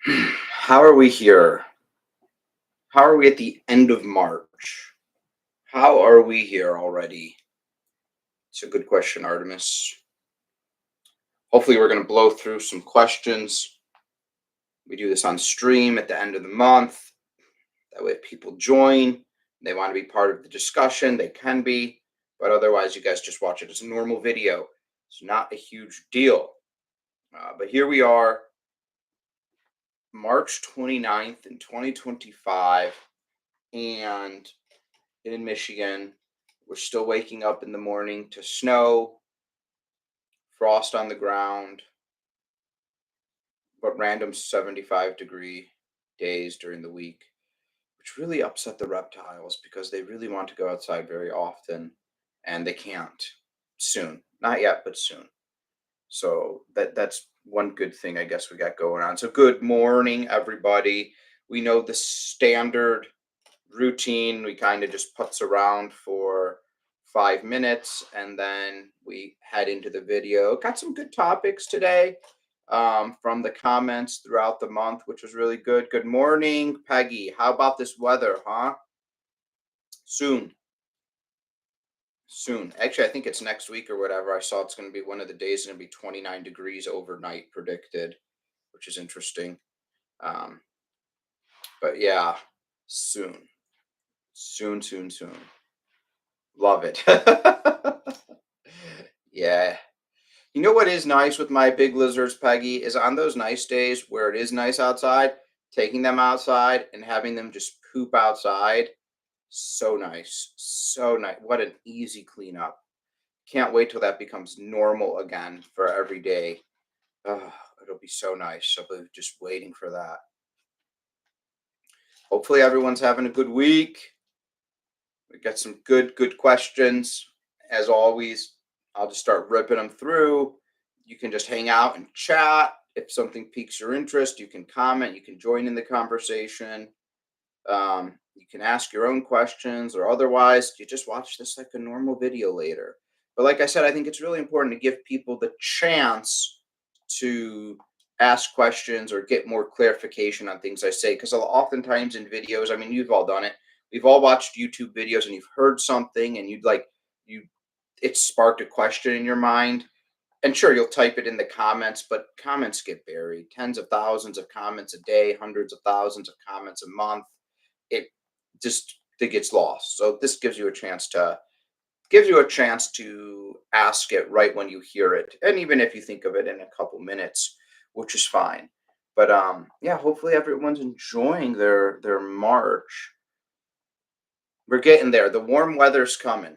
How are we here? How are we at the end of March? How are we here already? It's a good question, Artemis. Hopefully, we're going to blow through some questions. We do this on stream at the end of the month. That way, if people join, they want to be part of the discussion, they can be. But otherwise, you guys just watch it as a normal video. It's not a huge deal. But here we are, March 29th in 2025. And in Michigan, we're still waking up in the morning to snow, frost on the ground, but random 75-degree days during the week, which really upset the reptiles because they really want to go outside very often and they can't soon. Not yet, but soon. So that's one good thing I guess we got going on. So good morning, everybody. We know the standard routine. We kind of just putz around for 5 minutes and then we head into the video. Got some good topics today from the comments throughout the month, which was really good. Good morning, Peggy. How about this weather, huh? Soon. Soon. Actually, I think it's next week or whatever. I saw it's going to be one of the days going to be 29 degrees overnight predicted, which is interesting. Um, but yeah, soon. Soon. Love it. Yeah. You know what is nice with my big lizards, Peggy, is on those nice days where it is nice outside, taking them outside and having them just poop outside. So nice. So nice. What an easy cleanup. Can't wait till that becomes normal again for every day. Oh, it'll be so nice. I'll be just waiting for that. Hopefully everyone's having a good week. We got some good questions. As always, I'll just start ripping them through. You can just hang out and chat. If something piques your interest, you can comment. You can join in the conversation. You can ask your own questions, or otherwise, you just watch this like a normal video later. But like I said, I think it's really important to give people the chance to ask questions or get more clarification on things I say. Because oftentimes in videos, I mean, you've all done it. We've all watched YouTube videos and you've heard something and you it sparked a question in your mind. And sure, you'll type it in the comments, but comments get buried. Tens of thousands of comments a day, hundreds of thousands of comments a month. It just it gets lost. So this gives you a chance to ask it right when you hear it, and even if you think of it in a couple minutes, which is fine. But yeah, hopefully everyone's enjoying their March. We're getting there. The warm weather's coming.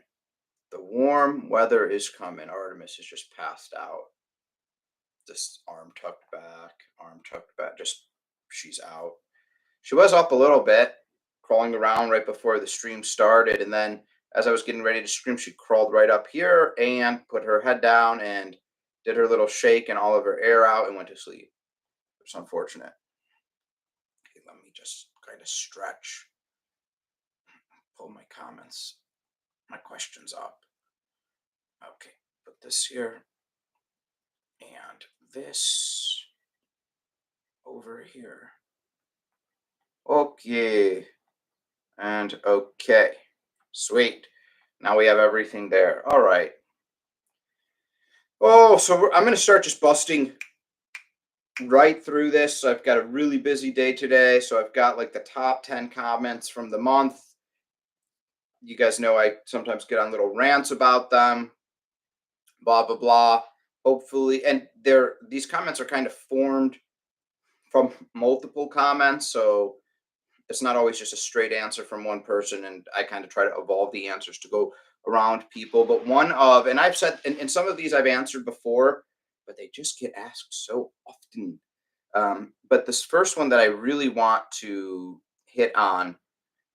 The warm weather is coming. Artemis is just passed out. Just arm tucked back. Just she's out. She was up a little bit, crawling around right before the stream started, and then as I was getting ready to stream, she crawled right up here and put her head down and did her little shake and all of her air out and went to sleep. It's unfortunate. Okay, let me just kind of stretch, pull my questions up. Okay, put this here and this over here. Okay, and okay. Sweet. Now we have everything there. All right. Oh, so I'm going to start just busting right through this. So I've got a really busy day today. So I've got like the top 10 comments from the month. You guys know I sometimes get on little rants about them, blah, blah, blah. Hopefully, and these comments are kind of formed from multiple comments. So it's not always just a straight answer from one person. And I kind of try to evolve the answers to go around people. But and I've said, and some of these I've answered before, but they just get asked so often. But this first one that I really want to hit on,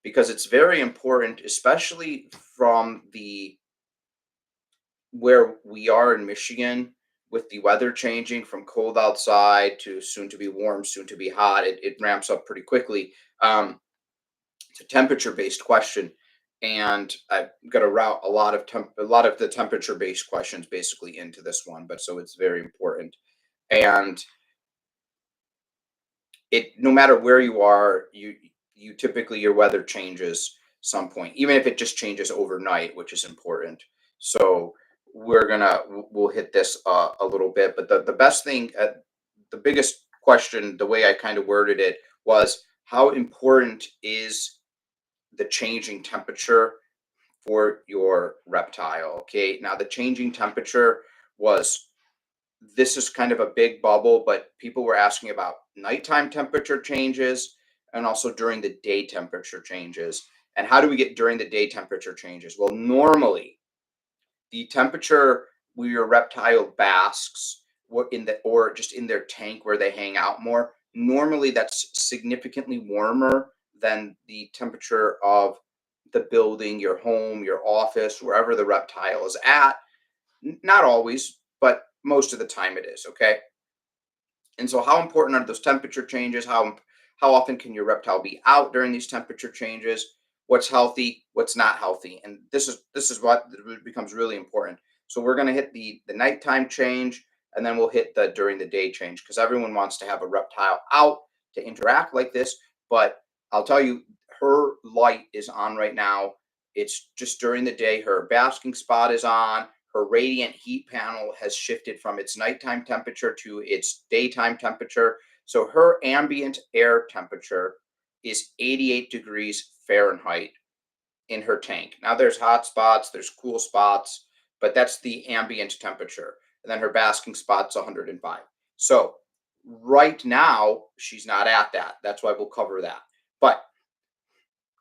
because it's very important, especially from where we are in Michigan with the weather changing from cold outside to soon to be warm, soon to be hot. It ramps up pretty quickly. It's a temperature based question, and I'm going to route a lot of the temperature based questions basically into this one. But so it's very important, and it, no matter where you are, you typically, your weather changes some point, even if it just changes overnight, which is important. So we'll hit this a little bit, but the best thing, the biggest question, the way I kind of worded it was, how important is the changing temperature for your reptile? Okay, now the changing temperature was, this is kind of a big bubble, but people were asking about nighttime temperature changes and also during the day temperature changes. And how do we get during the day temperature changes? Well, normally the temperature where your reptile basks, what in the, or just in their tank where they hang out more, normally that's significantly warmer than the temperature of the building, your home, your office, wherever the reptile is at. Not always, but most of the time it is. Okay. And so, how important are those temperature changes? How often can your reptile be out during these temperature changes? What's healthy? What's not healthy? And this is what becomes really important. So we're going to hit the nighttime change, and then we'll hit the during the day change, because everyone wants to have a reptile out to interact like this. But I'll tell you, her light is on right now. It's just during the day. Her basking spot is on. Her radiant heat panel has shifted from its nighttime temperature to its daytime temperature. So her ambient air temperature is 88 degrees Fahrenheit in her tank. Now there's hot spots, there's cool spots, but that's the ambient temperature. And then her basking spot's 105. So right now she's not at that. That's why we'll cover that. But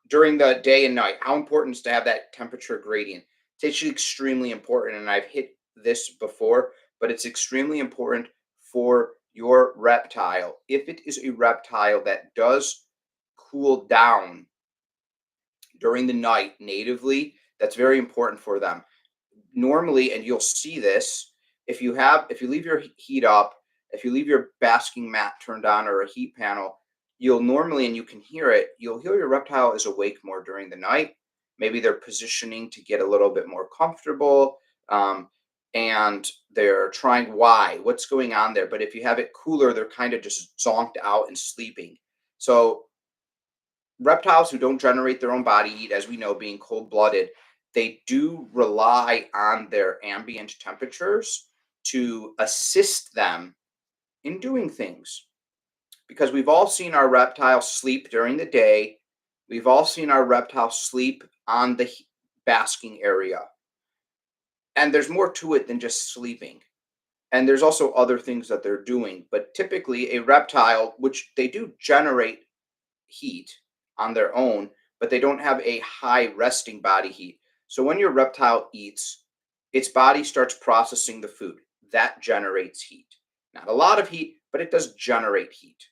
during the day and night, how important is to have that temperature gradient? It's actually extremely important, and I've hit this before, but it's extremely important for your reptile. If it is a reptile that does cool down during the night natively, that's very important for them. Normally, and you'll see this, if you leave your heat up, if you leave your basking mat turned on or a heat panel, you'll normally, and you can hear it, you'll hear your reptile is awake more during the night. Maybe they're positioning to get a little bit more comfortable, um, and they're trying, what's going on there. But if you have it cooler, they're kind of just zonked out and sleeping. So reptiles who don't generate their own body heat, as we know, being cold blooded, they do rely on their ambient temperatures to assist them in doing things. Because we've all seen our reptile sleep during the day, we've all seen our reptile sleep on the basking area. And there's more to it than just sleeping. And there's also other things that they're doing. But typically, a reptile, which they do generate heat on their own, but they don't have a high resting body heat. So when your reptile eats, its body starts processing the food. That generates heat. Not a lot of heat, but it does generate heat.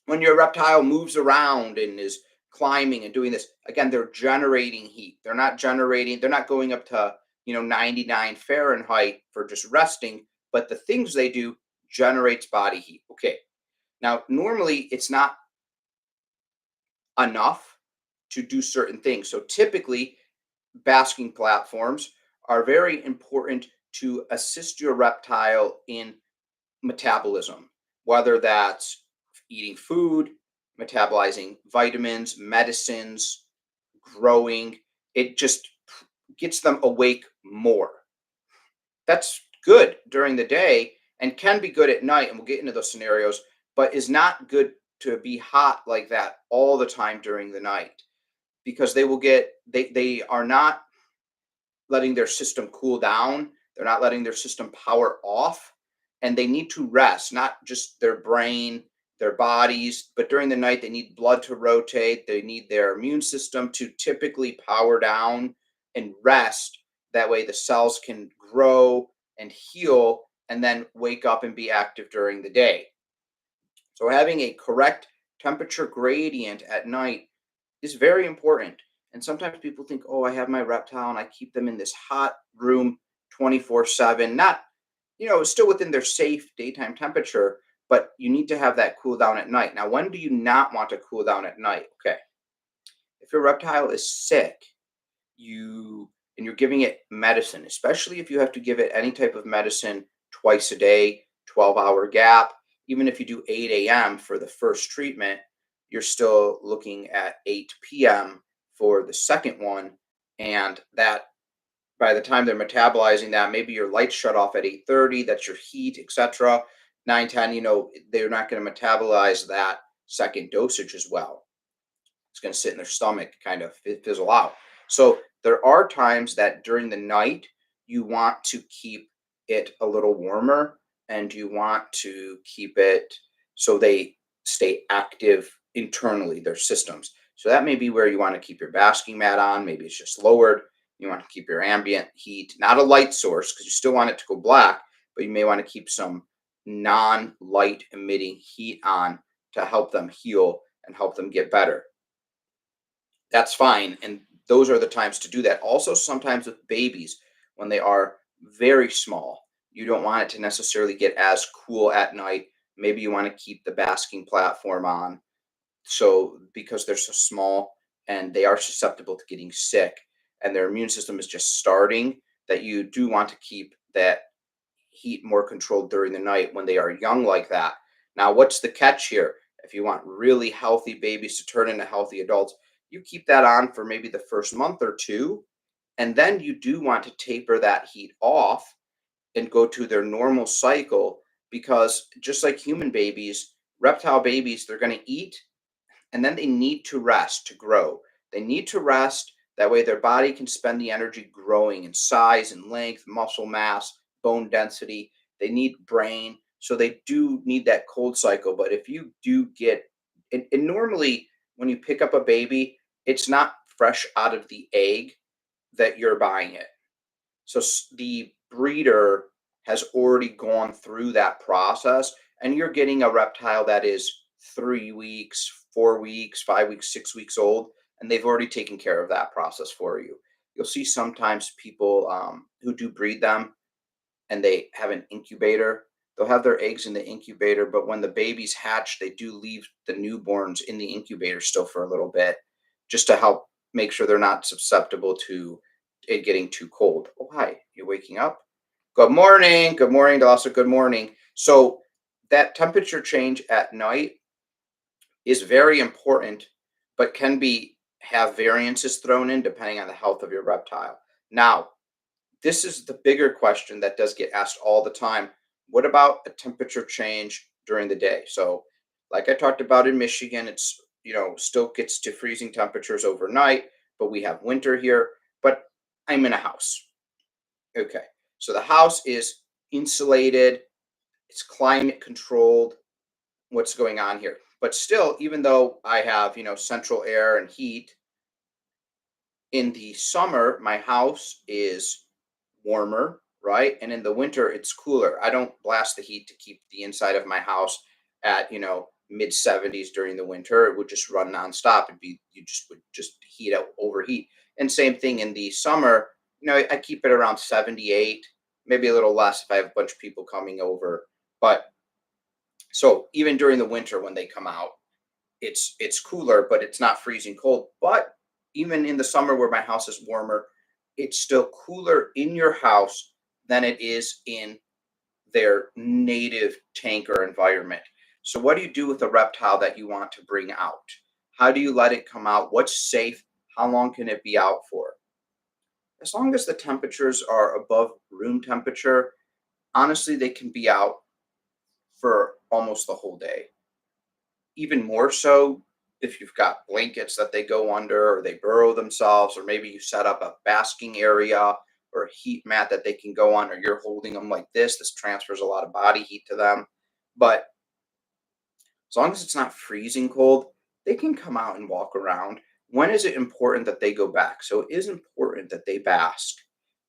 When your reptile moves around and is climbing and doing this, again, they're generating heat. They're not going up to, 99 Fahrenheit for just resting, but the things they do generates body heat. Okay. Now, normally it's not enough to do certain things. So typically, basking platforms are very important to assist your reptile in metabolism, whether that's eating food, metabolizing vitamins, medicines, growing. It just gets them awake more. That's good during the day and can be good at night. And we'll get into those scenarios, but is not good to be hot like that all the time during the night, because they are not letting their system cool down. They're not letting their system power off, and they need to rest, not just their brain, their bodies, but during the night, they need blood to rotate. They need their immune system to typically power down and rest. That way, the cells can grow and heal and then wake up and be active during the day. So, having a correct temperature gradient at night is very important. And sometimes people think, oh, I have my reptile and I keep them in this hot room 24/7. Not, still within their safe daytime temperature, but you need to have that cool down at night. Now, when do you not want to cool down at night? Okay. If your reptile is sick, you're giving it medicine, especially if you have to give it any type of medicine twice a day, 12-hour gap. even if you do 8 a.m. for the first treatment, you're still looking at 8 p.m. for the second one. And that by the time they're metabolizing that, maybe your lights shut off at 8:30, that's your heat, etc. 9:10, they're not going to metabolize that second dosage as well. It's going to sit in their stomach, kind of fizzle out. So there are times that during the night you want to keep it a little warmer, and you want to keep it so they stay active internally, their systems. So that may be where you want to keep your basking mat on. Maybe it's just lowered. You want to keep your ambient heat, not a light source, because you still want it to go black, but you may want to keep some non-light emitting heat on to help them heal and help them get better. That's fine. And those are the times to do that. Also, sometimes with babies, when they are very small, you don't want it to necessarily get as cool at night. Maybe you want to keep the basking platform on. So, because they're so small and they are susceptible to getting sick and their immune system is just starting, that you do want to keep that heat more controlled during the night when they are young like that. Now, what's the catch here? If you want really healthy babies to turn into healthy adults, you keep that on for maybe the first month or two, and then you do want to taper that heat off and go to their normal cycle, because just like human babies, reptile babies, they're going to eat and then they need to rest to grow. They need to rest. That way, their body can spend the energy growing in size and length, muscle mass, bone density. They need brain. So they do need that cold cycle. But if you do get, and normally when you pick up a baby, it's not fresh out of the egg that you're buying it. So the breeder has already gone through that process, and you're getting a reptile that is 3 weeks, 4 weeks, 5 weeks, 6 weeks old, and they've already taken care of that process for you. You'll see sometimes people who do breed them and they have an incubator. They'll have their eggs in the incubator, but when the babies hatch, they do leave the newborns in the incubator still for a little bit, just to help make sure they're not susceptible to it getting too cold. Oh, hi, you waking up? Good morning. Good morning, Dawson. Good morning. So that temperature change at night is very important, but can be have variances thrown in depending on the health of your reptile. Now, this is the bigger question that does get asked all the time. What about a temperature change during the day? So, like I talked about in Michigan, it's still gets to freezing temperatures overnight, but we have winter here. But I'm in a house. Okay. So the house is insulated, it's climate controlled. What's going on here? But still, even though I have, central air and heat, in the summer, my house is warmer, right? And in the winter, it's cooler. I don't blast the heat to keep the inside of my house at, mid 70s during the winter. It would just run nonstop. You just would just heat out, overheat. And same thing in the summer, I keep it around 78, maybe a little less if I have a bunch of people coming over. But so even during the winter when they come out, it's cooler, but it's not freezing cold. But even in the summer where my house is warmer, it's still cooler in your house than it is in their native tank or environment. So what do you do with a reptile that you want to bring out? How do you let it come out? What's safe? How long can it be out for? As long as the temperatures are above room temperature, honestly, they can be out for almost the whole day. Even more so if you've got blankets that they go under or they burrow themselves, or maybe you set up a basking area or a heat mat that they can go on, or you're holding them like this transfers a lot of body heat to them. But as long as it's not freezing cold, they can come out and walk around. When is it important that they go back? So it is important that they bask,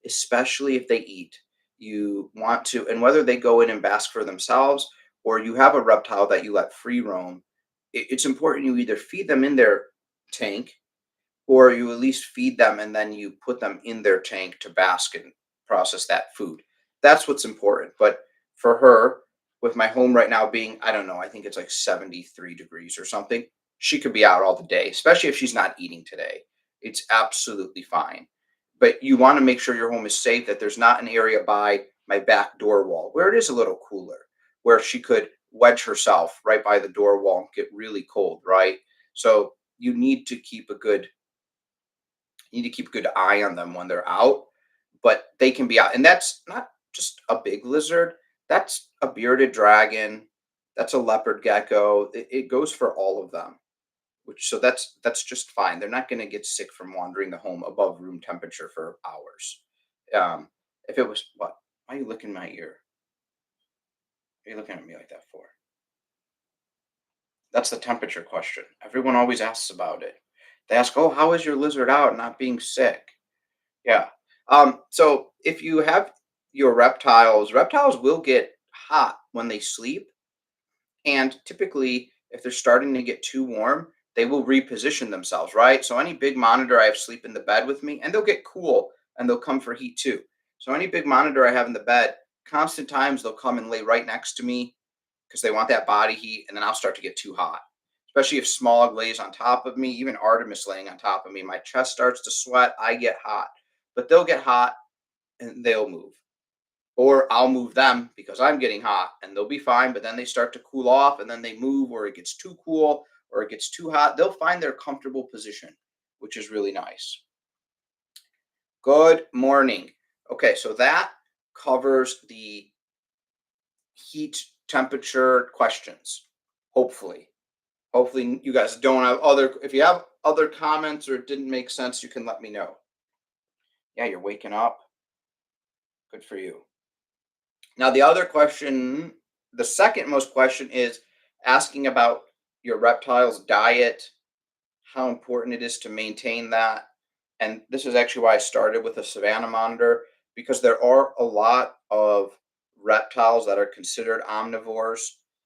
especially if they eat. You want to, and whether they go in and bask for themselves or you have a reptile that you let free roam, it's important you either feed them in their tank, or you at least feed them and then you put them in their tank to bask and process that food. That's what's important. But for her, with my home right now being, I don't know, I think it's like 73 degrees or something, she could be out all the day, especially if she's not eating today. It's absolutely fine. But you want to make sure your home is safe, that there's not an area by my back door wall where it is a little cooler, where she could wedge herself right by the door wall and get really cold, right? So you need to keep a good eye on them when they're out, but they can be out. And that's not just a big lizard, that's a bearded dragon, that's a leopard gecko. It goes for all of them. Which so that's just fine. They're not going to get sick from wandering the home above room temperature for hours. If it was what? Why are you licking my ear? What are you looking at me like that for? That's the temperature question. Everyone always asks about it. They ask, "Oh, how is your lizard out not being sick?" Yeah. So if you have your reptiles will get hot when they sleep. And typically, if they're starting to get too warm, they will reposition themselves, right? So any big monitor I have sleep in the bed with me, and they'll get cool and they'll come for heat too. So any big monitor I have in the bed, constant times they'll come and lay right next to me because they want that body heat, and then I'll start to get too hot. Especially if Smog lays on top of me, even Artemis laying on top of me, my chest starts to sweat, I get hot. But they'll get hot and they'll move. Or I'll move them because I'm getting hot and they'll be fine, but then they start to cool off and then they move, or it gets too cool or it gets too hot. They'll find their comfortable position, which is really nice. Good morning. Okay, so that covers the heat temperature questions. Hopefully. Hopefully you guys don't have if you have other comments or it didn't make sense, you can let me know. Yeah, you're waking up. Good for you. Now, the other question, the second most question is asking about your reptile's diet, how important it is to maintain that. And this is actually why I started with a savanna monitor, because there are a lot of reptiles that are considered omnivores.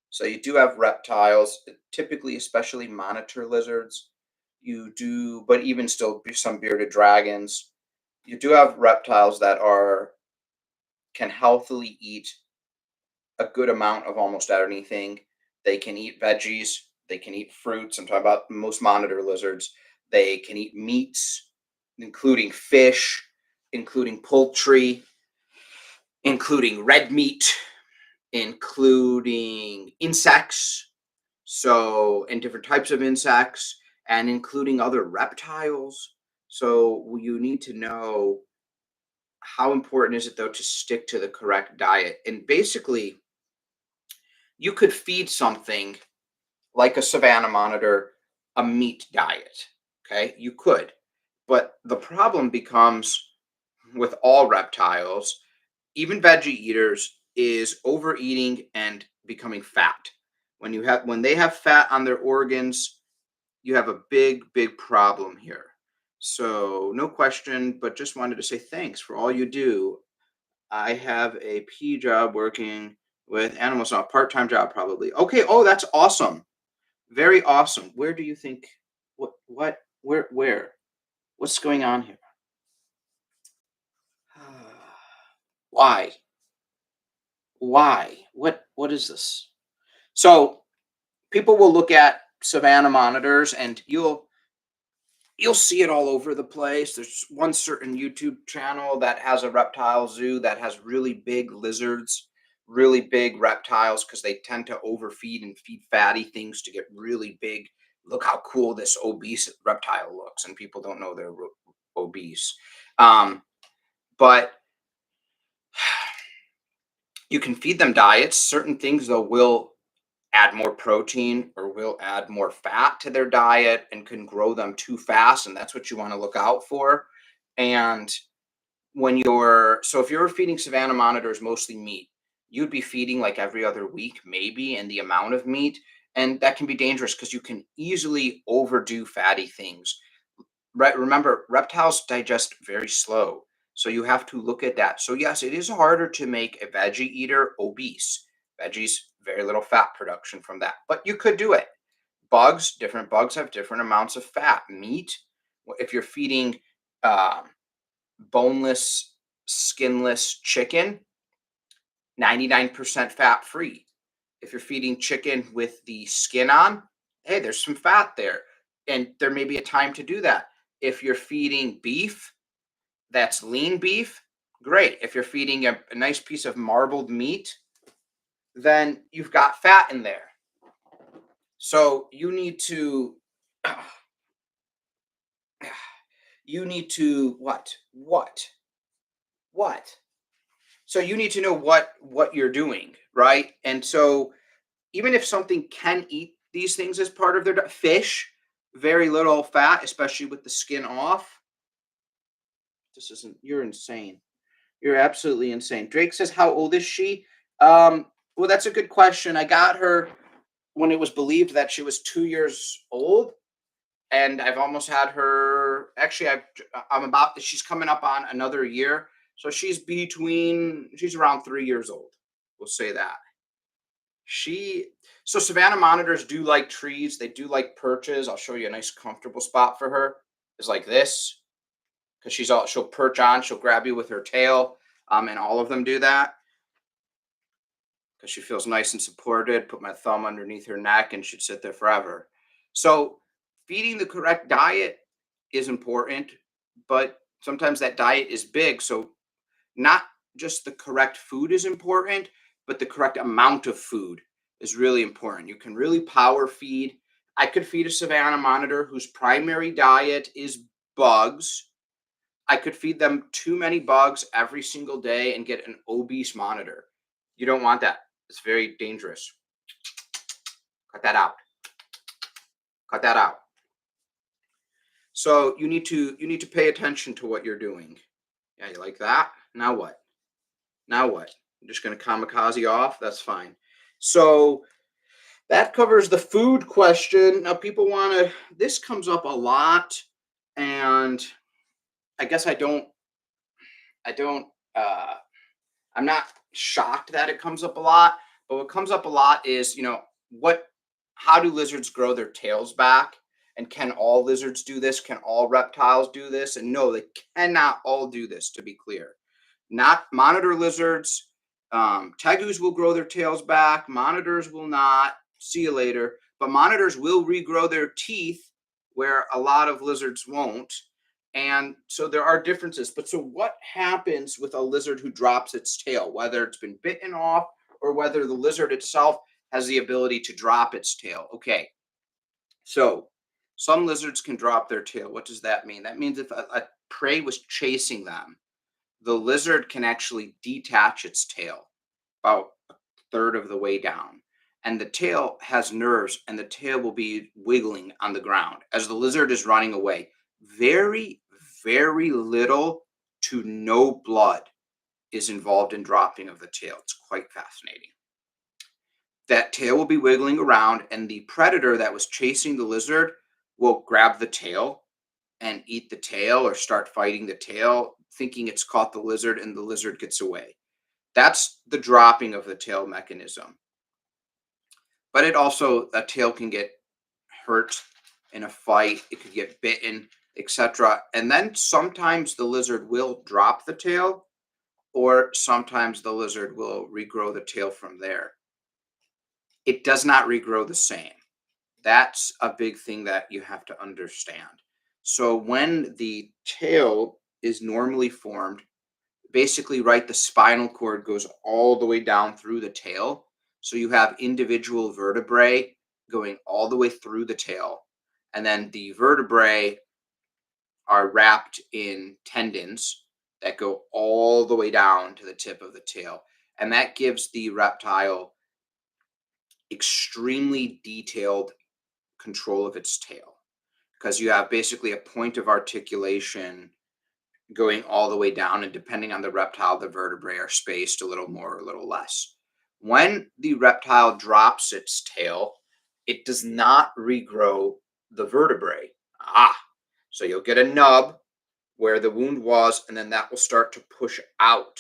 So you do have reptiles, typically, especially monitor lizards. You do, but even still, some bearded dragons. You do have reptiles that can healthily eat a good amount of almost anything. They can eat veggies, they can eat fruits. I'm talking about most monitor lizards. They can eat meats, including fish, including poultry, including red meat, including insects. So, and different types of insects, and including other reptiles. So, you need to know how important is it though to stick to the correct diet. And basically, you could feed something like a savanna monitor a meat diet. Okay, you could. But the problem becomes with all reptiles, even veggie eaters, is overeating and becoming fat. When they have fat on their organs, you have a big problem here. So no question, but just wanted to say thanks for all you do. I have a P job working with animals, a part-time job probably. Okay, oh, that's awesome. Very awesome. Where do you think where? What's going on here? Why? Why? What is this? So people will look at savanna monitors and you'll see it all over the place. There's one certain YouTube channel that has a reptile zoo that has really big lizards, really big reptiles, because they tend to overfeed and feed fatty things to get really big. Look how cool this obese reptile looks, and people don't know they're obese. But you can feed them diets. Certain things, though, will add more protein or will add more fat to their diet and can grow them too fast. And that's what you want to look out for. And if you're feeding savanna monitors mostly meat, you'd be feeding like every other week, maybe, in the amount of meat. And that can be dangerous because you can easily overdo fatty things. Right? Remember, reptiles digest very slow. So you have to look at that. So yes, it is harder to make a veggie eater obese. Veggies, very little fat production from that, but you could do it. Different bugs have different amounts of fat. Meat, if you're feeding um, boneless, skinless chicken, 99% fat free. If you're feeding chicken with the skin on, hey, there's some fat there. And there may be a time to do that. If you're feeding beef, that's lean beef, great. If you're feeding a nice piece of marbled meat, then you've got fat in there. So you need to you need to what? So you need to know what you're doing, right? And so even if something can eat these things as part of their fish, very little fat, especially with the skin off. This isn't. You're insane. You're absolutely insane. Drake says, "How old is she?" Well, that's a good question. I got her when it was believed that she was 2 years old, and I've almost had her. Actually, I'm about. She's coming up on another year, so she's around 3 years old. We'll say that. She so Savannah monitors do like trees. They do like perches. I'll show you a nice comfortable spot for her. Is like this because she'll perch on. She'll grab you with her tail. And all of them do that because she feels nice and supported. Put my thumb underneath her neck and she'd sit there forever. So feeding the correct diet is important, but sometimes that diet is big. So not just the correct food is important, but the correct amount of food is really important. You can really power feed. I could feed a Savannah monitor whose primary diet is bugs. I could feed them too many bugs every single day and get an obese monitor. You don't want that. It's very dangerous. Cut that out. Cut that out. So you need to pay attention to what you're doing. Yeah, you like that? Now what? Now what? I'm just going to kamikaze off. That's fine. So that covers the food question. Now people want to. This comes up a lot, and I guess I don't. I don't. I'm not shocked that it comes up a lot, but what comes up a lot is, what how do lizards grow their tails back? And can all lizards do this? Can all reptiles do this? And no, they cannot all do this, to be clear. Not monitor lizards. Tegus will grow their tails back. Monitors will not. See you later. But monitors will regrow their teeth where a lot of lizards won't. And so there are differences. But so what happens with a lizard who drops its tail, whether it's been bitten off or whether the lizard itself has the ability to drop its tail? Okay. So some lizards can drop their tail. What does that mean? That means if a prey was chasing them, the lizard can actually detach its tail about a third of the way down. And the tail has nerves, and the tail will be wiggling on the ground as the lizard is running away. Very, very little to no blood is involved in dropping of the tail. It's quite fascinating. That tail will be wiggling around, and the predator that was chasing the lizard will grab the tail and eat the tail or start fighting the tail, thinking it's caught the lizard, and the lizard gets away. That's the dropping of the tail mechanism. But a tail can get hurt in a fight, it could get bitten, etc. And then sometimes the lizard will drop the tail, or sometimes the lizard will regrow the tail from there. It does not regrow the same. That's a big thing that you have to understand. So when the tail is normally formed, basically, right, the spinal cord goes all the way down through the tail. So you have individual vertebrae going all the way through the tail. And then the vertebrae are wrapped in tendons that go all the way down to the tip of the tail. And that gives the reptile extremely detailed control of its tail because you have basically a point of articulation going all the way down, and depending on the reptile, the vertebrae are spaced a little more or a little less. When the reptile drops its tail, it does not regrow the vertebrae. So you'll get a nub where the wound was, and then that will start to push out.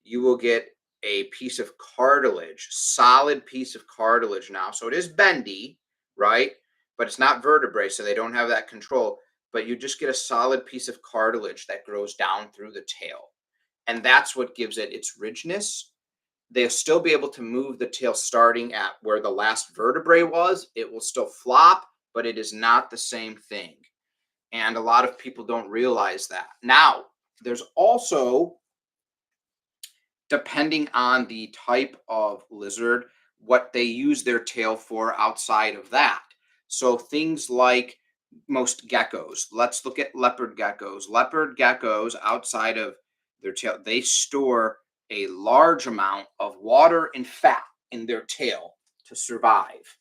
You will get a piece of cartilage, solid piece of cartilage now. So it is bendy, right? But it's not vertebrae, so they don't have that control. But you just get a solid piece of cartilage that grows down through the tail. And that's what gives it its ridgeness. They'll still be able to move the tail starting at where the last vertebrae was. It will still flop, but it is not the same thing. And a lot of people don't realize that. Now, there's also depending on the type of lizard, what they use their tail for outside of that. So things like most geckos. Let's look at leopard geckos. Leopard geckos, outside of their tail, they store a large amount of water and fat in their tail to survive.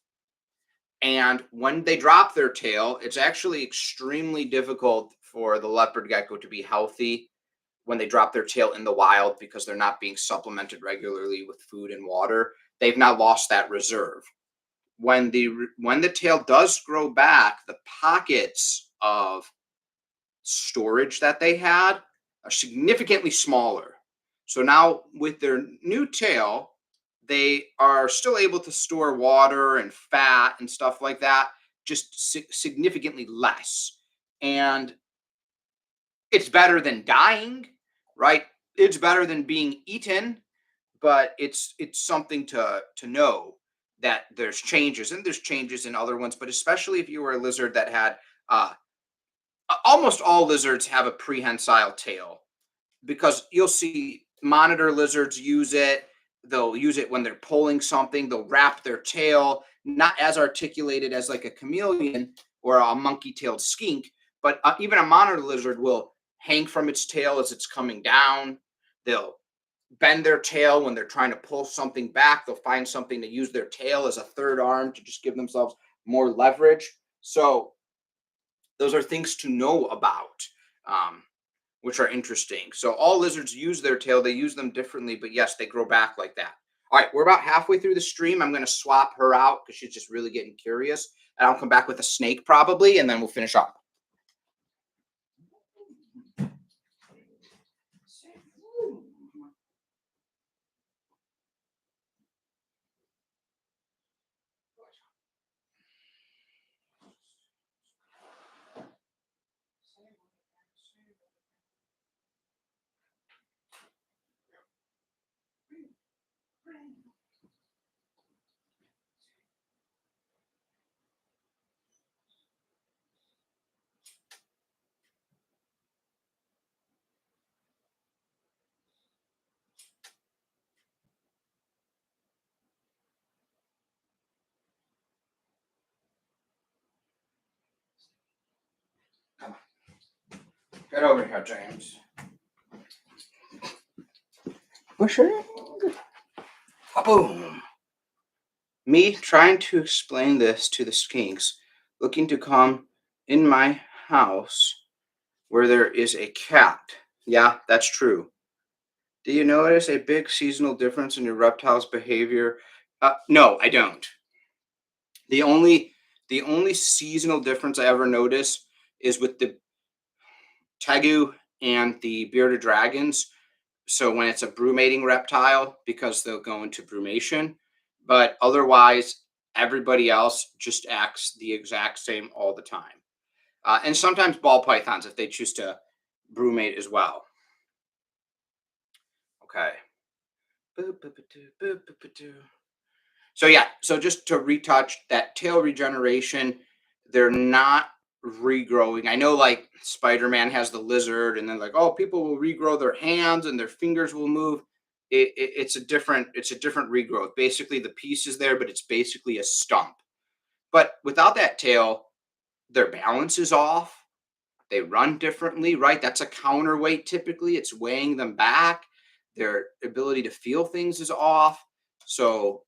And when they drop their tail, it's actually extremely difficult for the leopard gecko to be healthy when they drop their tail in the wild because they're not being supplemented regularly with food and water. They've now lost that reserve. When the tail does grow back, the pockets of storage that they had are significantly smaller. So now with their new tail, they are still able to store water and fat and stuff like that, just significantly less. And it's better than dying, right? It's better than being eaten, but it's something to know that there's changes, and there's changes in other ones, but especially if you were a lizard that had uh, almost all lizards have a prehensile tail, because you'll see monitor lizards use it. They'll use it when they're pulling something. They'll wrap their tail, not as articulated as like a chameleon or a monkey-tailed skink, but even a monitor lizard will hang from its tail as it's coming down. They'll bend their tail when they're trying to pull something back. They'll find something to use their tail as a third arm to just give themselves more leverage. So those are things to know about. Which are interesting. So all lizards use their tail. They use them differently, but yes, they grow back like that. All right, we're about halfway through the stream. I'm going to swap her out because she's just really getting curious. And I'll come back with a snake probably, and then we'll finish up. Get over here, James. Pushing. Boom. Me trying to explain this to the skinks looking to come in my house where there is a cat. Yeah, that's true. Do you notice a big seasonal difference in your reptile's behavior? No, I don't. The only the only seasonal difference I ever notice is with the tegu and the bearded dragons. So when it's a brumating reptile, because they'll go into brumation, but otherwise everybody else just acts the exact same all the time. And sometimes ball pythons if they choose to brumate as well. Okay. So yeah, so just to retouch that tail regeneration, they're not regrowing. I know like Spider-Man has the lizard, and then like, oh, people will regrow their hands and their fingers will move. It's a different regrowth. Basically, the piece is there, but it's basically a stump. But without that tail, their balance is off. They run differently, right? That's a counterweight typically. It's weighing them back. Their ability to feel things is off. So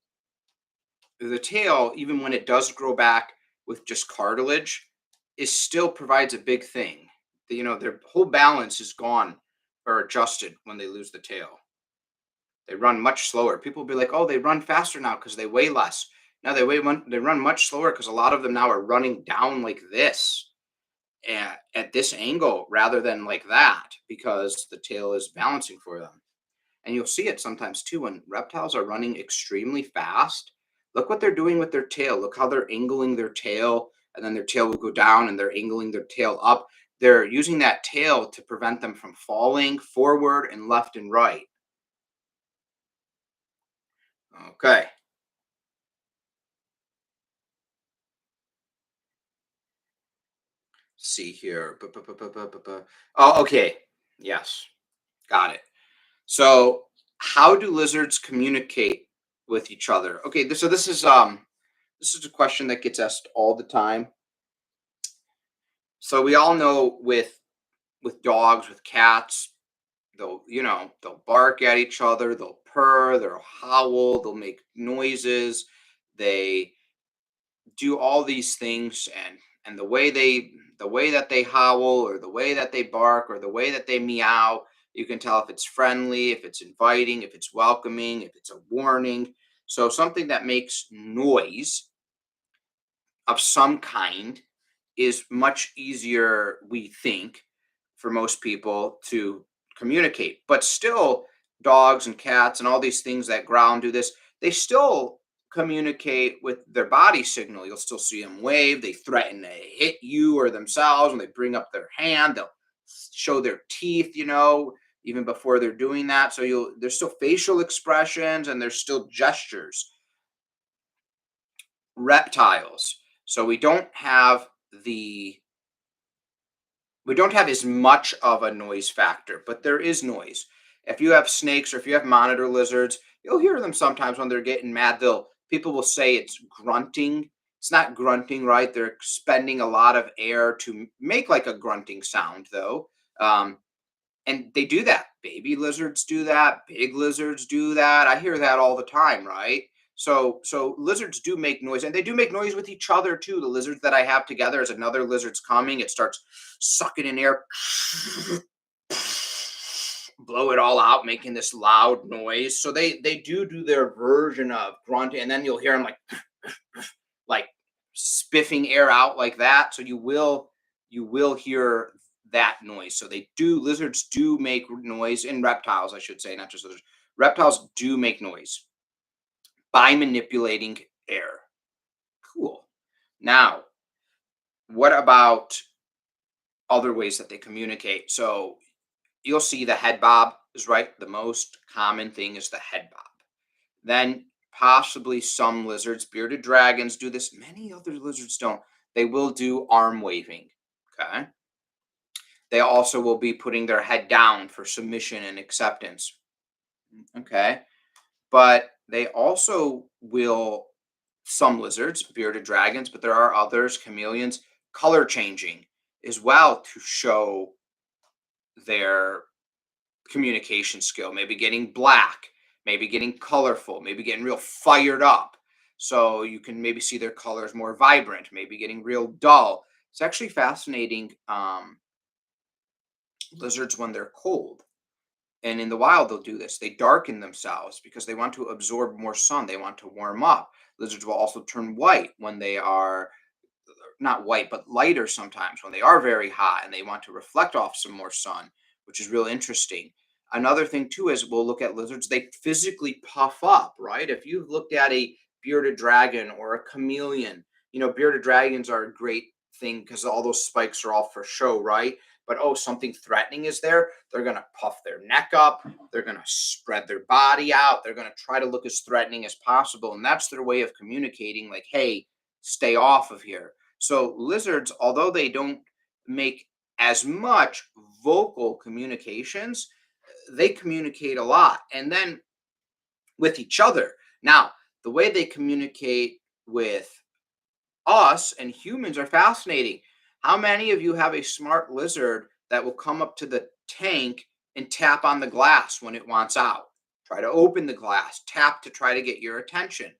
the tail, even when it does grow back with just cartilage, is still provides a big thing. Their whole balance is gone or adjusted when they lose the tail. They run much slower. People will be like, "Oh, they run faster now because they weigh less." No, they run much slower because a lot of them now are running down like this at this angle rather than like that because the tail is balancing for them. And you'll see it sometimes too when reptiles are running extremely fast. Look what they're doing with their tail. Look how they're angling their tail, and then their tail will go down and they're angling their tail up. They're using that tail to prevent them from falling forward and left and right. Okay. See here. Oh, okay. Yes. Got it. So How do lizards communicate with each other? Okay, so this is a question that gets asked all the time. So we all know with dogs, with cats, they'll bark at each other, they'll purr, they'll howl, they'll make noises, they do all these things, and the way that they howl, or the way that they bark, or the way that they meow, you can tell if it's friendly, if it's inviting, if it's welcoming, if it's a warning. So something that makes noise of some kind is much easier, we think, for most people to communicate. But still, dogs and cats and all these things that growl and do this, they still communicate with their body signal. You'll still see them wave, they threaten to hit you or themselves when they bring up their hand, they'll show their teeth, even before they're doing that. So there's still facial expressions and there's still gestures. Reptiles. So the we don't have as much of a noise factor, but there is noise. If you have snakes or if you have monitor lizards, you'll hear them sometimes when they're getting mad. People will say it's grunting. It's not grunting, right? They're expending a lot of air to make like a grunting sound, though. Um, and they do that. Baby lizards do that. Big lizards do that. I hear that all the time, right? So lizards do make noise, and they do make noise with each other too. The lizards that I have together, as another lizard's coming, it starts sucking in air, blow it all out, making this loud noise. So they do their version of grunting, and then you'll hear them like spiffing air out like that. So you will hear that noise. So lizards do make noise, in reptiles, I should say, not just lizards. Reptiles do make noise by manipulating air. Cool. Now, what about other ways that they communicate? So you'll see the head bob is right. The most common thing is the head bob. Then possibly some lizards, bearded dragons do this. Many other lizards don't. They will do arm waving. Okay. They also will be putting their head down for submission and acceptance. Okay. But they also will, some lizards, bearded dragons, but there are others, chameleons, color changing as well to show their communication skill, maybe getting black, maybe getting colorful, maybe getting real fired up. So you can maybe see their colors more vibrant, maybe getting real dull. It's actually fascinating. Lizards, when they're cold, and in the wild, they'll do this. They darken themselves because they want to absorb more sun. They want to warm up. Lizards will also turn white when they are not white, but lighter sometimes when they are very hot and they want to reflect off some more sun, which is real interesting. Another thing too is we'll look at lizards, they physically puff up, right? If you've looked at a bearded dragon or a chameleon, bearded dragons are a great thing because all those spikes are all for show, right? But oh, something threatening is there, they're going to puff their neck up, they're going to spread their body out, they're going to try to look as threatening as possible. And that's their way of communicating, like, hey, stay off of here. So lizards, although they don't make as much vocal communications, they communicate a lot. And then with each other. Now, the way they communicate with us and humans are fascinating. How many of you have a smart lizard that will come up to the tank and tap on the glass when it wants out? Try to open the glass, tap to try to get your attention.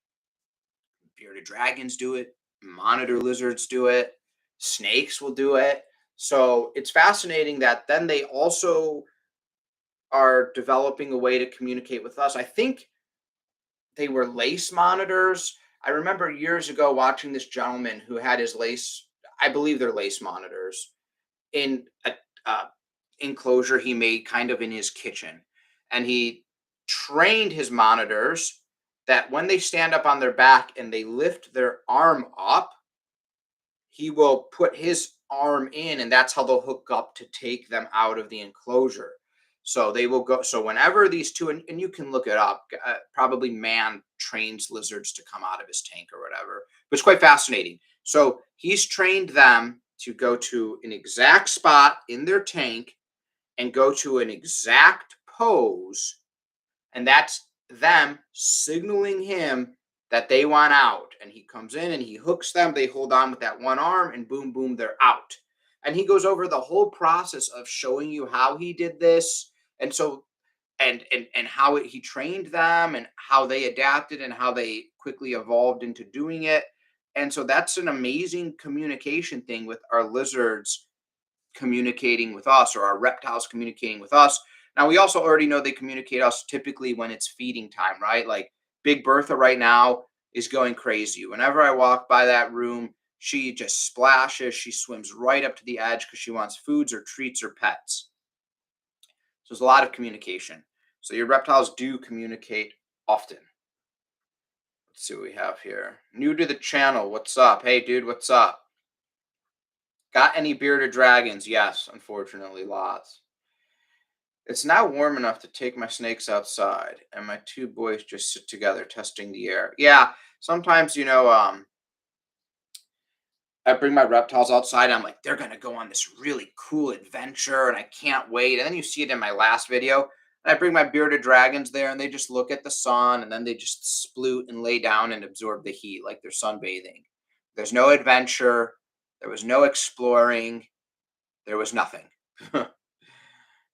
Bearded dragons do it, monitor lizards do it, snakes will do it. So it's fascinating that then they also are developing a way to communicate with us. I think they were lace monitors. I remember years ago watching this gentleman who had his lace, I believe they're lace monitors, in a uh, enclosure he made kind of in his kitchen. And he trained his monitors that when they stand up on their back and they lift their arm up, he will put his arm in, and that's how they'll hook up to take them out of the enclosure. So they will go. So whenever these two, and you can look it up, probably man trains lizards to come out of his tank or whatever, but it's quite fascinating. So he's trained them to go to an exact spot in their tank and go to an exact pose And that's them signaling him that they want out. And he comes in and he hooks them. They hold on with that one arm, and boom, boom, they're out. And he goes over the whole process of showing you how he did this. And so, and how he trained them and how they adapted and how they quickly evolved into doing it. And so that's an amazing communication thing with our lizards communicating with us, or our reptiles communicating with us. Now, we also already know they communicate us typically when it's feeding time, right? Like Big Bertha right now is going crazy. Whenever I walk by that room, she just splashes. She swims right up to the edge because she wants foods or treats or pets. So there's a lot of communication. So your reptiles do communicate often. Let's see what we have here. New to the channel. What's up? Hey, dude, what's up? Got any bearded dragons? Yes, unfortunately, lots. It's now warm enough to take my snakes outside, and my two boys just sit together testing the air. Yeah, sometimes, I bring my reptiles outside. And I'm like, they're gonna go on this really cool adventure, and I can't wait. And then you see it in my last video. And I bring my bearded dragons there, and they just look at the sun, and then they just sploot and lay down and absorb the heat like they're sunbathing. There's no adventure. There was no exploring. There was nothing.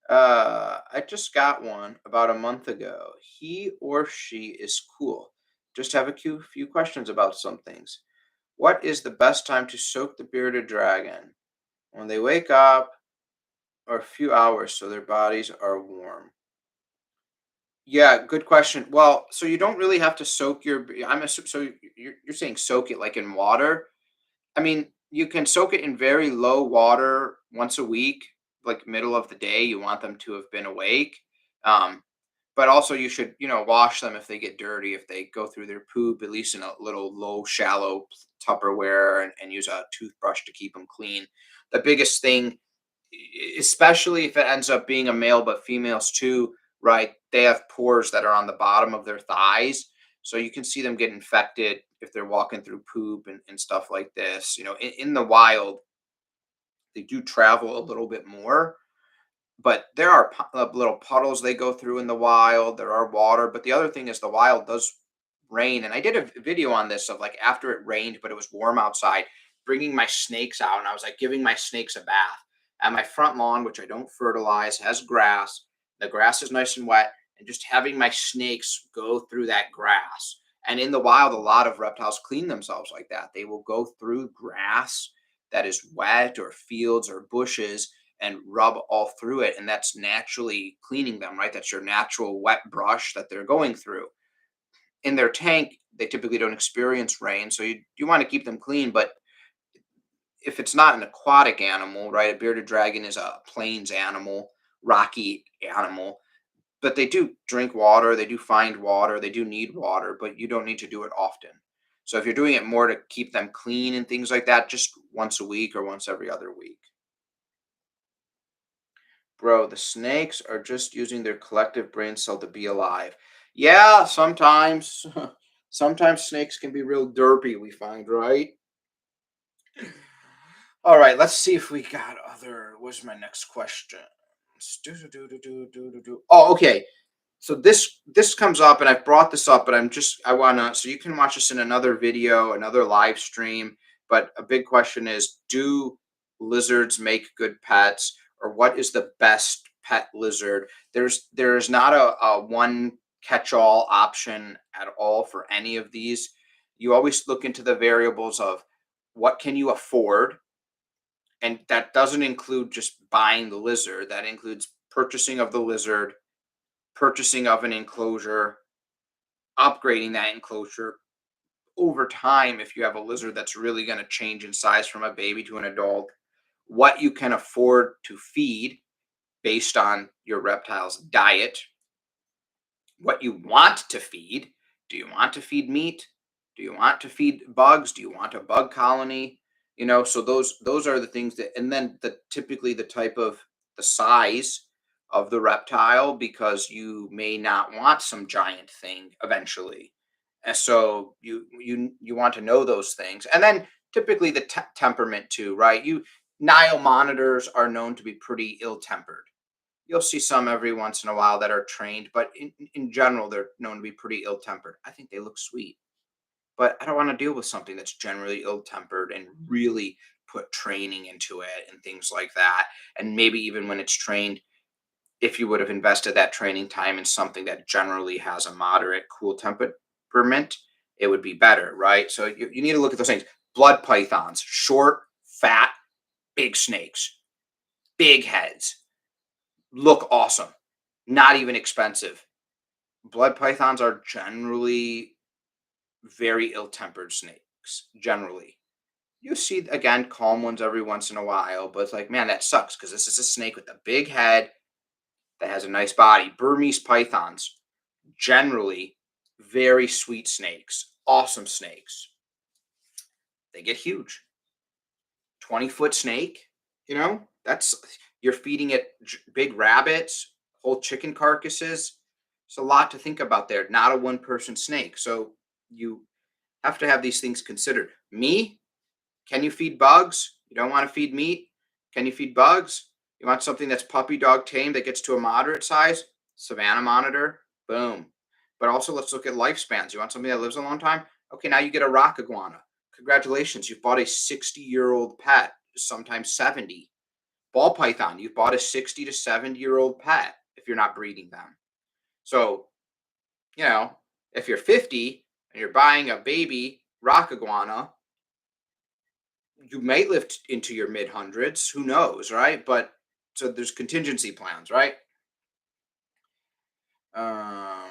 I just got one about a month ago. He or she is cool. Just have a few questions about some things. What is the best time to soak the bearded dragon? When they wake up, or a few hours so their bodies are warm? Yeah, good question. Well, so you don't really have to soak so you're saying soak it like in water. I mean, you can soak it in very low water once a week, like middle of the day. You want them to have been awake. Um, but also you should, wash them if they get dirty, if they go through their poop, at least in a little low, shallow Tupperware, and use a toothbrush to keep them clean. The biggest thing, especially if it ends up being a male, but females too, right? They have pores that are on the bottom of their thighs. So you can see them get infected if they're walking through poop and stuff like this. In the wild, they do travel a little bit more, but there are little puddles they go through in the wild. There are water, but the other thing is the wild does rain. And I did a video on this of like after it rained, but it was warm outside, bringing my snakes out, and I was like giving my snakes a bath. And my front lawn, which I don't fertilize, has grass. The grass is nice and wet, and just having my snakes go through that grass. And in the wild, a lot of reptiles clean themselves like that. They will go through grass that is wet, or fields or bushes, and rub all through it. And that's naturally cleaning them, right? That's your natural wet brush that they're going through. In their tank, they typically don't experience rain. So you want to keep them clean. But if it's not an aquatic animal, right? A bearded dragon is a plains animal, rocky animal. But they do drink water, they do find water, they do need water, but you don't need to do it often. So if you're doing it more to keep them clean and things like that, just once a week or once every other week. Bro, the snakes are just using their collective brain cell to be alive. Yeah, sometimes. Sometimes snakes can be real derpy, we find, right? All right, let's see if we got other. What's my next question? Oh, okay. So this comes up, and I've brought this up, but I wanna, so you can watch this in another video, another live stream. But a big question is, do lizards make good pets, or what is the best pet lizard? There's not a one catch-all option at all for any of these. You always look into the variables of what can you afford, and that doesn't include just buying the lizard. That includes purchasing of the lizard, purchasing of an enclosure, upgrading that enclosure over time. If you have a lizard that's really going to change in size from a baby to an adult, what you can afford to feed based on your reptile's diet, what you want to feed. Do you want to feed meat? Do you want to feed bugs? Do you want a bug colony? So those are the things that, and then typically the type of, the size of the reptile, because you may not want some giant thing eventually. And so you want to know those things. And then typically the temperament too, right? Nile monitors are known to be pretty ill-tempered. You'll see some every once in a while that are trained, but in general, they're known to be pretty ill tempered. I think they look sweet, but I don't want to deal with something that's generally ill tempered and really put training into it and things like that. And maybe even when it's trained, if you would have invested that training time in something that generally has a moderate cool temperament, it would be better, right? So you need to look at those things. Blood pythons, short, fat, big snakes, big heads, look awesome, not even expensive. Blood pythons are generally very ill-tempered snakes. Generally, you see again calm ones every once in a while, but it's like, man, that sucks because this is a snake with a big head that has a nice body. Burmese pythons, generally very sweet snakes, awesome snakes. They get huge. 20-foot snake, that's, you're feeding it big rabbits, whole chicken carcasses. It's a lot to think about there. Not a one person snake. So you have to have these things considered. Me, can you feed bugs? You don't want to feed meat. Can you feed bugs? You want something that's puppy dog tame that gets to a moderate size? Savannah monitor, boom. But also, let's look at lifespans. You want something that lives a long time? Okay, now you get a rock iguana. Congratulations, you've bought a 60-year-old pet, sometimes 70. Ball python, you've bought a 60 to 70-year-old pet if you're not breeding them. So, you know, if you're 50 and you're buying a baby rock iguana, you may live into your mid hundreds. Who knows, right? But so there's contingency plans, right? Um,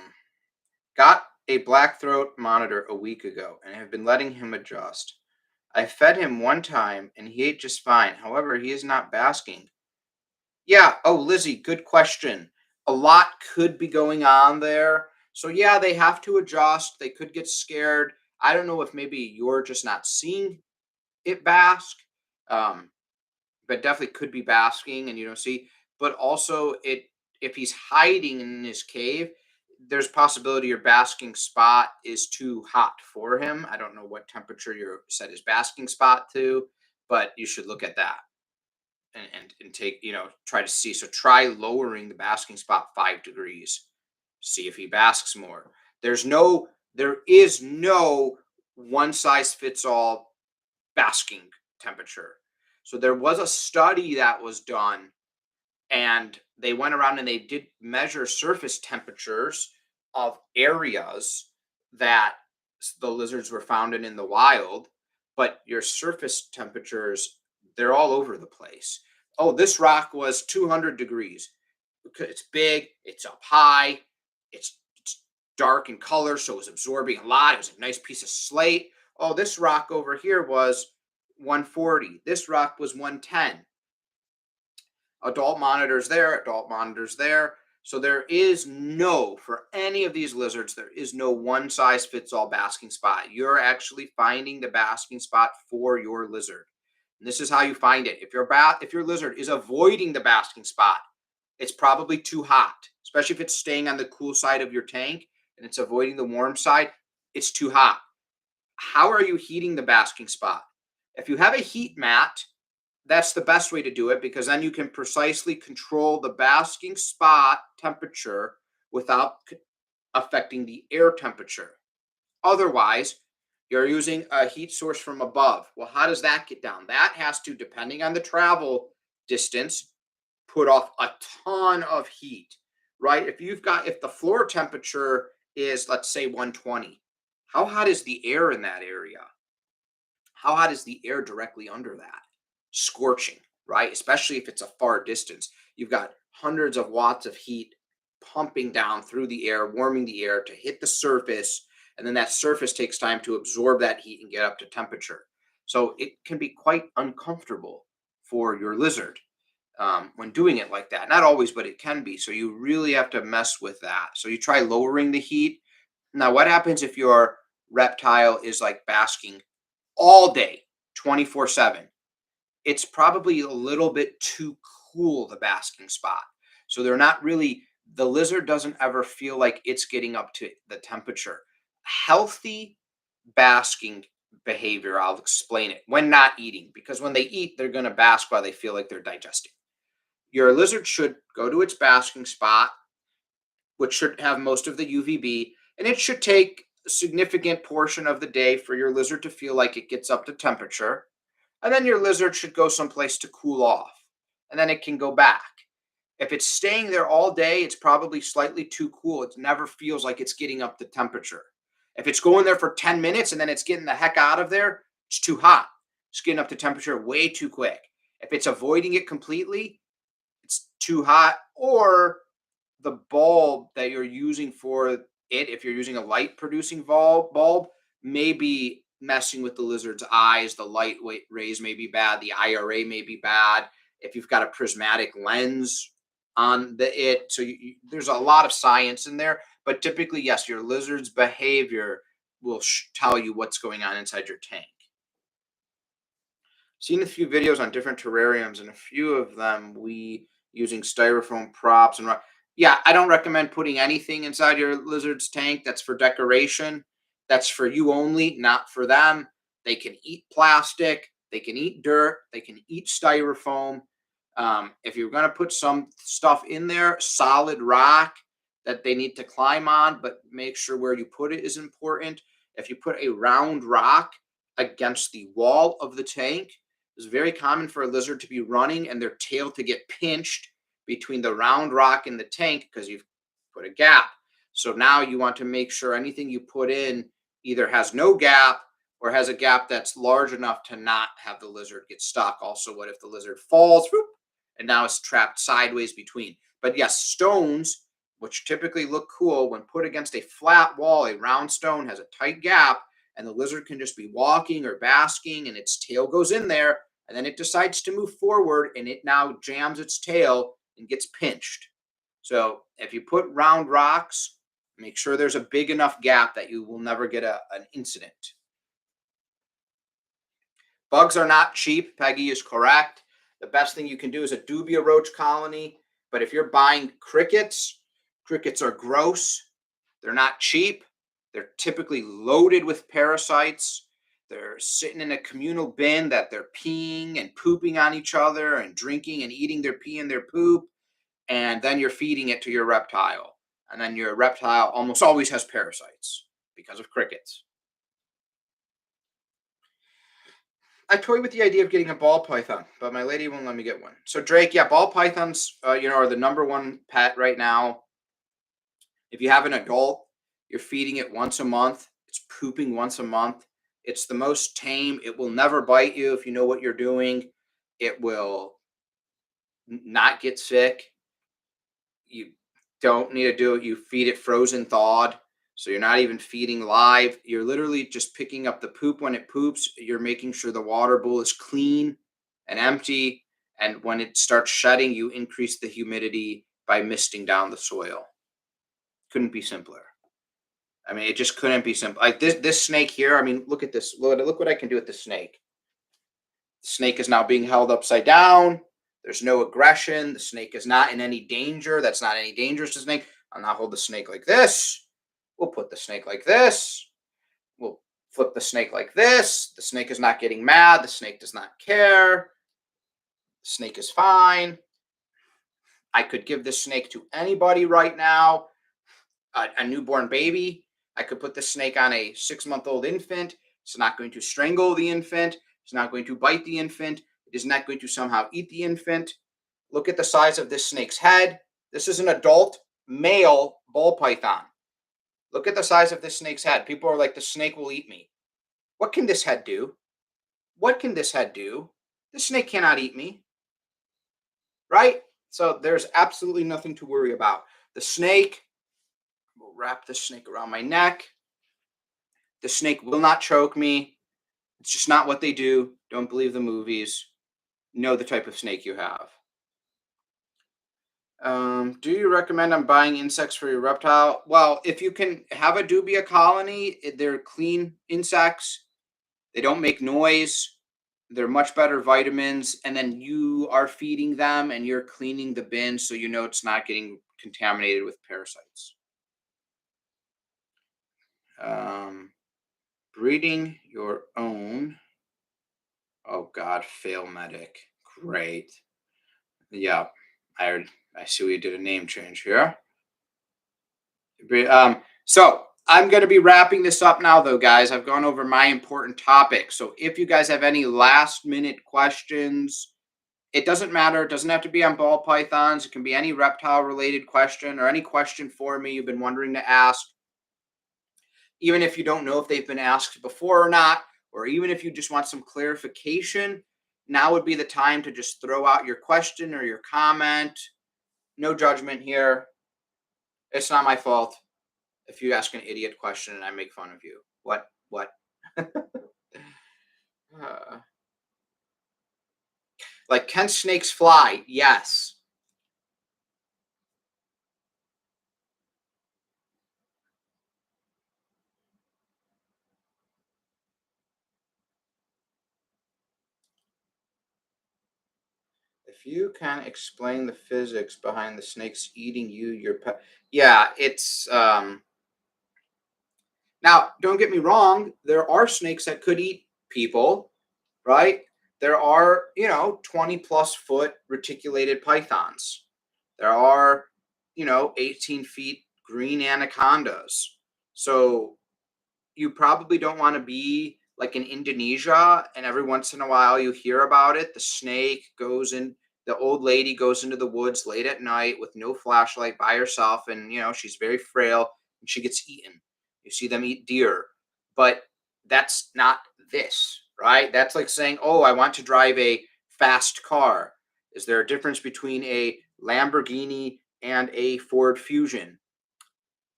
got a black throat monitor a week ago and have been letting him adjust. I fed him one time and he ate just fine. However, he is not basking. Yeah. Oh, Lizzie, good question. A lot could be going on there. So, yeah, they have to adjust. They could get scared. I don't know if maybe you're just not seeing it bask. Um, but definitely could be basking and you don't see. But also, it if he's hiding in his cave, there's possibility your basking spot is too hot for him. I don't know what temperature you set his basking spot to, but you should look at that and take, try to see. So try lowering the basking spot 5 degrees. See if he basks more. There is no one size fits all basking temperature. So there was a study that was done, and they went around and they did measure surface temperatures of areas that the lizards were found in the wild, but your surface temperatures, they're all over the place. Oh, this rock was 200 degrees. It's big, it's up high, it's dark in color, so it was absorbing a lot. It was a nice piece of slate. Oh, this rock over here was 140. This rock was 110. Adult monitors there, adult monitors there. So there is no, for any of these lizards, there is no one size fits all basking spot. You're actually finding the basking spot for your lizard. And this is how you find it. If your lizard is avoiding the basking spot, it's probably too hot, especially if it's staying on the cool side of your tank and it's avoiding the warm side, it's too hot. How are you heating the basking spot? If you have a heat mat, that's the best way to do it because then you can precisely control the basking spot temperature without affecting the air temperature. Otherwise, you're using a heat source from above. Well, how does that get down? That has to, depending on the travel distance, put off a ton of heat, right? If the floor temperature is, let's say, 120, how hot is the air in that area? How hot is the air directly under that? Scorching, right? Especially if it's a far distance. You've got hundreds of watts of heat pumping down through the air, warming the air to hit the surface. And then that surface takes time to absorb that heat and get up to temperature. So it can be quite uncomfortable for your lizard when doing it like that. Not always, but it can be. So you really have to mess with that. So you try lowering the heat. Now, what happens if your reptile is like basking all day, 24/7? It's probably a little bit too cool, the basking spot. So the lizard doesn't ever feel like it's getting up to the temperature. Healthy basking behavior, I'll explain it, when not eating, because when they eat, they're going to bask while they feel like they're digesting. Your lizard should go to its basking spot, which should have most of the UVB, and it should take a significant portion of the day for your lizard to feel like it gets up to temperature. And then your lizard should go someplace to cool off, and then it can go back. If it's staying there all day, it's probably slightly too cool. It never feels like it's getting up to temperature. If it's going there for 10 minutes and then it's getting the heck out of there, it's too hot. It's getting up to temperature way too quick. If it's avoiding it completely, it's too hot. Or the bulb that you're using for it, if you're using a light producing bulb, may be messing with the lizard's eyes. The light rays may be bad. The IRA may be bad. If you've got a prismatic lens on so there's a lot of science in there. But typically, yes, your lizard's behavior will tell you what's going on inside your tank. Seen a few videos on different terrariums, and a few of them we using styrofoam props and yeah, I don't recommend putting anything inside your lizard's tank. That's for decoration. That's for you only, not for them. They can eat plastic. They can eat dirt. They can eat styrofoam. If you're going to put some stuff in there, solid rock that they need to climb on, but make sure where you put it is important. If you put a round rock against the wall of the tank, it's very common for a lizard to be running and their tail to get pinched between the round rock and the tank because you've put a gap. So now you want to make sure anything you put in either has no gap or has a gap that's large enough to not have the lizard get stuck. Also, what if the lizard falls whoop, and now it's trapped sideways between? But yes, stones, which typically look cool when put against a flat wall, a round stone has a tight gap, and the lizard can just be walking or basking and its tail goes in there, and then it decides to move forward and it now jams its tail and gets pinched. So if you put round rocks, make sure there's a big enough gap that you will never get an incident. Bugs are not cheap. Peggy is correct. The best thing you can do is a dubia roach colony. But if you're buying crickets, crickets are gross. They're not cheap. They're typically loaded with parasites. They're sitting in a communal bin that they're peeing and pooping on each other and drinking and eating their pee and their poop. And then you're feeding it to your reptile. And then your reptile almost always has parasites because of crickets. I toy with the idea of getting a ball python, but my lady won't let me get one. So Drake, yeah, ball pythons, are the number one pet right now. If you have an adult, you're feeding it once a month. It's pooping once a month. It's the most tame. It will never bite you if you know what you're doing. It will not get sick. You don't need to do it. You feed it frozen thawed. So you're not even feeding live. You're literally just picking up the poop when it poops. You're making sure the water bowl is clean and empty. And when it starts shedding, you increase the humidity by misting down the soil. Couldn't be simpler. I mean, it just couldn't be simple. Like this snake here. I mean, look at this. Look what I can do with the snake. The snake is now being held upside down. There's no aggression. The snake is not in any danger. That's not any dangerous to the snake. I'll now hold the snake like this. We'll put the snake like this. We'll flip the snake like this. The snake is not getting mad. The snake does not care. The snake is fine. I could give this snake to anybody right now, a newborn baby. I could put the snake on a 6-month-old infant. It's not going to strangle the infant. It's not going to bite the infant. It is not going to somehow eat the infant. Look at the size of this snake's head. This is an adult male ball python. Look at the size of this snake's head. People are like, the snake will eat me. What can this head do? What can this head do? This snake cannot eat me. Right? So there's absolutely nothing to worry about. The snake, we'll wrap the snake around my neck. The snake will not choke me. It's just not what they do. Don't believe the movies. Know the type of snake you have. Do you recommend I'm buying insects for your reptile? Well, if you can have a dubia colony, they're clean insects. They don't make noise. They're much better vitamins. And then you are feeding them and you're cleaning the bin so you know it's not getting contaminated with parasites. Breeding your own. Oh God, fail medic. Great. Yeah. I see we did a name change here. So I'm going to be wrapping this up now, though, guys. I've gone over my important topics. So if you guys have any last minute questions, it doesn't matter. It doesn't have to be on ball pythons. It can be any reptile related question or any question for me you've been wondering to ask. Even if you don't know if they've been asked before or not, or even if you just want some clarification, now would be the time to just throw out your question or your comment. No judgment here. It's not my fault if you ask an idiot question and I make fun of you. What? What? Uh, like, can snakes fly? Yes. If you can explain the physics behind the snakes eating you, your pet. Yeah, it's now, don't get me wrong, there are snakes that could eat people, right? There are, 20 plus foot reticulated pythons. There are, 18 feet green anacondas. So you probably don't want to be like in Indonesia and every once in a while you hear about it. The snake goes in, the old lady goes into the woods late at night with no flashlight by herself, and she's very frail and she gets eaten. You see them eat deer, but that's not this, right? That's like saying, oh, I want to drive a fast car. Is there a difference between a Lamborghini and a Ford Fusion?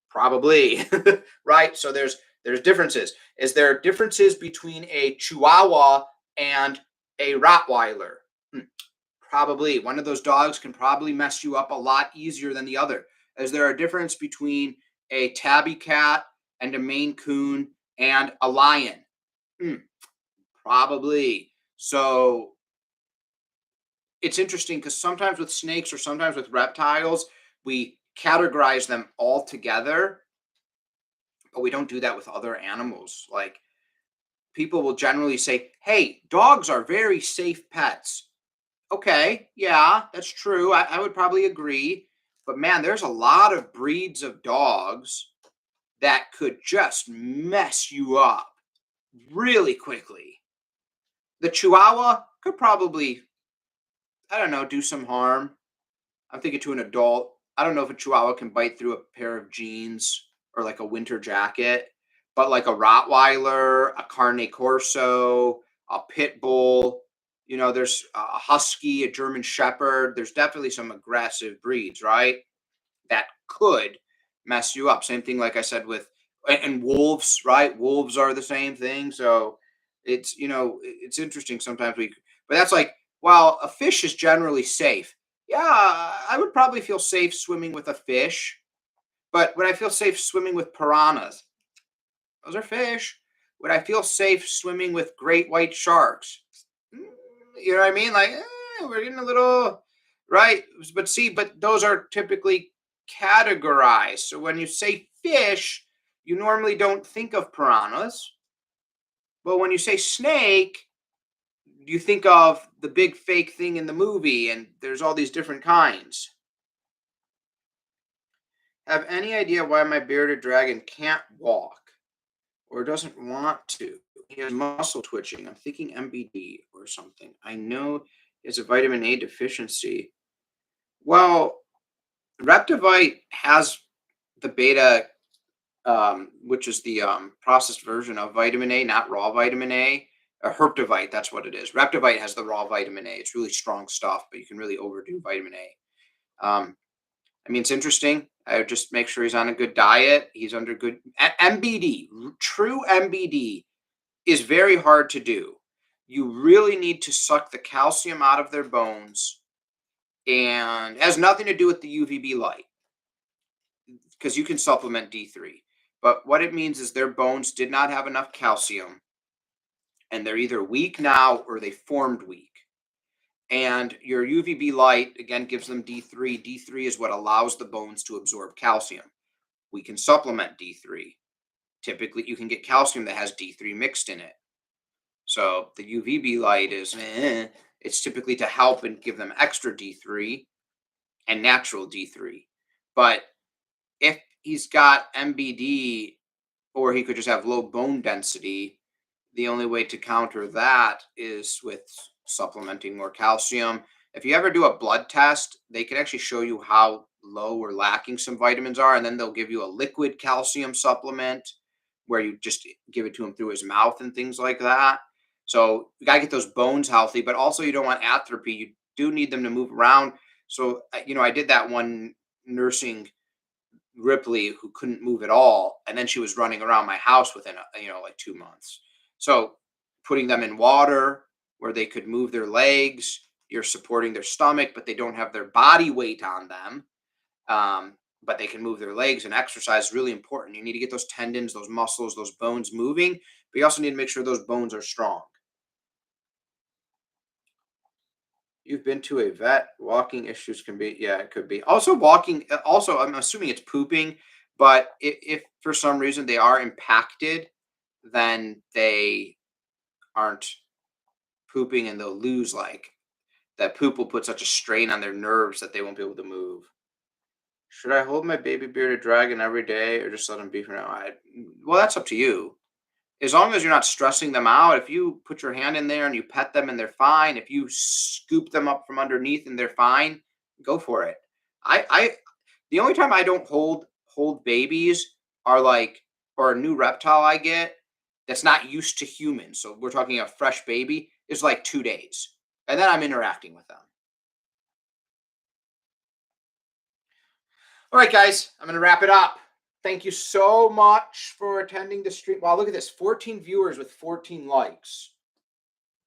Probably, right? So there's differences. Is there differences between a Chihuahua and a Rottweiler? Hmm, Probably. One of those dogs can probably mess you up a lot easier than the other. Is there a difference between a tabby cat and a Maine Coon and a lion? Hmm, Probably. So it's interesting because sometimes with snakes or sometimes with reptiles, we categorize them all together, but we don't do that with other animals. Like, people will generally say, hey, dogs are very safe pets. Okay, yeah, that's true. I would probably agree. But man, there's a lot of breeds of dogs that could just mess you up really quickly. The Chihuahua could probably, I don't know, do some harm. I'm thinking to an adult. I don't know if a Chihuahua can bite through a pair of jeans or like a winter jacket, but like a Rottweiler, a Carne Corso, a Pit Bull, there's a Husky, a German Shepherd. There's definitely some aggressive breeds, right? That could mess you up. Same thing, like I said, with and wolves, right? Wolves are the same thing. So it's interesting sometimes but that's like, well, a fish is generally safe. Yeah, I would probably feel safe swimming with a fish, but would I feel safe swimming with piranhas? Those are fish. Would I feel safe swimming with great white sharks? Mm, You know what I mean? Like, we're getting a little right. But those are typically categorized. So when you say fish, you normally don't think of piranhas. But when you say snake, you think of the big fake thing in the movie, and there's all these different kinds. Have any idea why my bearded dragon can't walk or doesn't want to? He has muscle twitching. I'm thinking MBD or something. I know he has a vitamin A deficiency. Well, Reptivite has the beta, which is the processed version of vitamin A, not raw vitamin A. Herptivite, that's what it is. Reptivite has the raw vitamin A. It's really strong stuff, but you can really overdo vitamin A. I mean, it's interesting. I would just make sure he's on a good diet. He's under good MBD. True MBD is very hard to do. You really need to suck the calcium out of their bones, and it has nothing to do with the UVB light because you can supplement D3. But what it means is their bones did not have enough calcium, and they're either weak now or they formed weak. And your UVB light, again, gives them D3. D3 is what allows the bones to absorb calcium. We can supplement D3. Typically, you can get calcium that has D3 mixed in it. So the UVB light is, it's typically to help and give them extra D3. and natural D3. But if he's got MBD, or he could just have low bone density, the only way to counter that is with supplementing more calcium. If you ever do a blood test, they can actually show you how low or lacking some vitamins are, and then they'll give you a liquid calcium supplement where you just give it to him through his mouth and things like that. So you gotta get those bones healthy, but also you don't want atrophy. You do need them to move around. So I did that one nursing Ripley who couldn't move at all, and then she was running around my house within like 2 months. So putting them in water where they could move their legs, you're supporting their stomach, but they don't have their body weight on them. But they can move their legs, and exercise is really important. You need to get those tendons, those muscles, those bones moving, but you also need to make sure those bones are strong. You've been to a vet. Walking issues can be, yeah, it could be. Also, walking, also, I'm assuming it's pooping, but if for some reason they are impacted, then they aren't pooping and they'll lose, like, that poop will put such a strain on their nerves that they won't be able to move. Should I hold my baby bearded dragon every day or just let him be for now? Well, that's up to you. As long as you're not stressing them out, if you put your hand in there and you pet them and they're fine, if you scoop them up from underneath and they're fine, go for it. I the only time I don't hold babies are like, or a new reptile I get that's not used to humans. So we're talking a fresh baby is like 2 days. And then I'm interacting with them. All right, guys, I'm gonna wrap it up. Thank you so much for attending the stream. Wow, look at this. 14 viewers with 14 likes.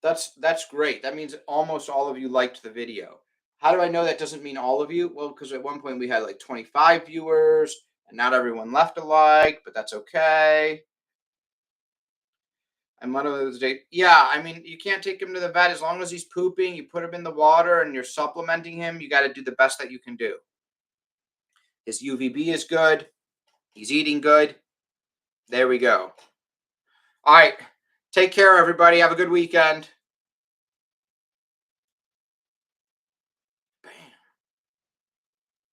That's great. That means almost all of you liked the video. How do I know that doesn't mean all of you? Well, because at one point we had like 25 viewers and not everyone left a like, but that's okay. And one of those days, yeah, I mean, you can't take him to the vet as long as he's pooping. You put him in the water and you're supplementing him. You got to do the best that you can do. His UVB is good. He's eating good. There we go. All right. Take care, everybody. Have a good weekend.